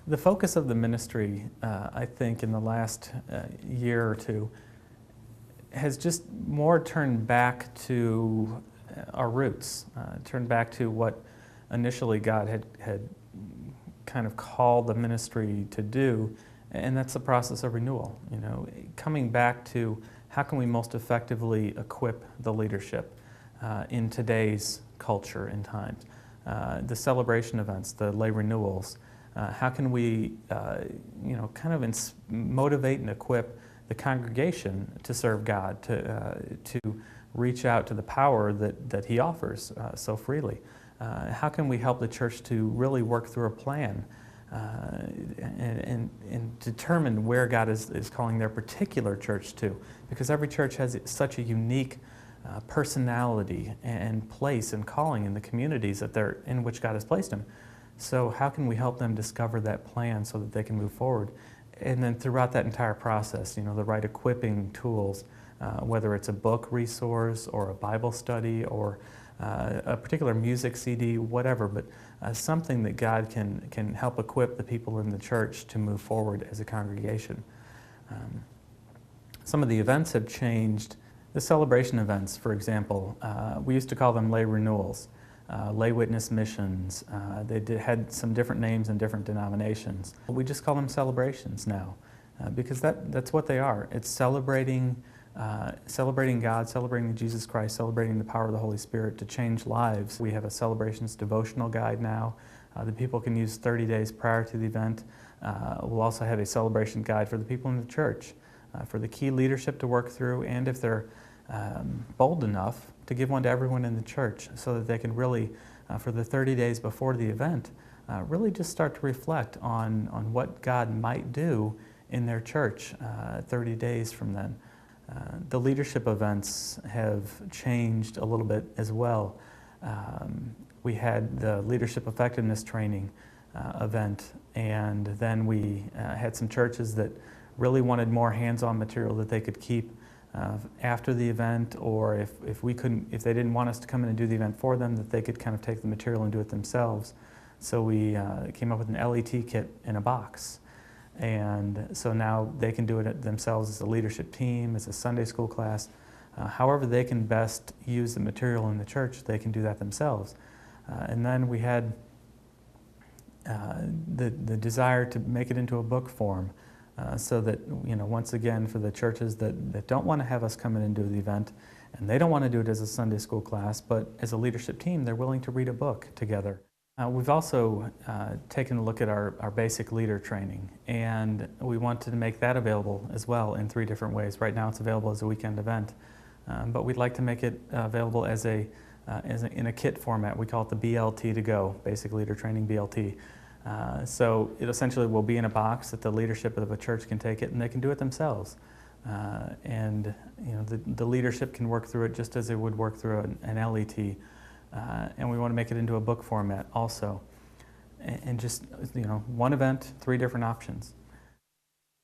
The focus of the ministry, I think, in the last year or two has just more turned back to our roots, turned back to what initially God had kind of called the ministry to do, and that's the process of renewal. You know, coming back to how can we most effectively equip the leadership in today's culture and times. The celebration events, the lay renewals, how can we, kind of motivate and equip the congregation to serve God, to reach out to the power that He offers so freely? How can we help the church to really work through a plan and determine where God is calling their particular church to? Because every church has such a unique personality and place and calling in the communities in which God has placed them. So how can we help them discover that plan so that they can move forward? And then throughout that entire process, the right equipping tools, whether it's a book resource or a Bible study or a particular music CD, whatever, but something that God can help equip the people in the church to move forward as a congregation. Some of the events have changed. The celebration events, for example, we used to call them lay renewals, lay witness missions. They had some different names in different denominations. We just call them celebrations now because that's what they are. It's celebrating God, celebrating Jesus Christ, celebrating the power of the Holy Spirit to change lives. We have a celebrations devotional guide now that people can use 30 days prior to the event. We'll also have a celebration guide for the people in the church, for the key leadership to work through, and if they're bold enough, to give one to everyone in the church so that they can really, for the 30 days before the event, really just start to reflect on what God might do in their church 30 days from then. The leadership events have changed a little bit as well. We had the leadership effectiveness training event, and then we had some churches that really wanted more hands-on material that they could keep after the event, or if they didn't want us to come in and do the event for them, that they could kind of take the material and do it themselves. So we came up with an LET kit in a box. And so now they can do it themselves as a leadership team, as a Sunday school class. However they can best use the material in the church, they can do that themselves. And then we had the desire to make it into a book form so that, once again, for the churches that don't want to have us come in and do the event, and they don't want to do it as a Sunday school class, but as a leadership team, they're willing to read a book together. We've also taken a look at our basic leader training, and we wanted to make that available as well in 3 different ways. Right now it's available as a weekend event, but we'd like to make it available in a kit format. We call it the BLT to go, Basic Leader Training BLT. So it essentially will be in a box that the leadership of a church can take it and they can do it themselves. And the leadership can work through it just as they would work through an LET. And we want to make it into a book format also. And just, one event, 3 different options.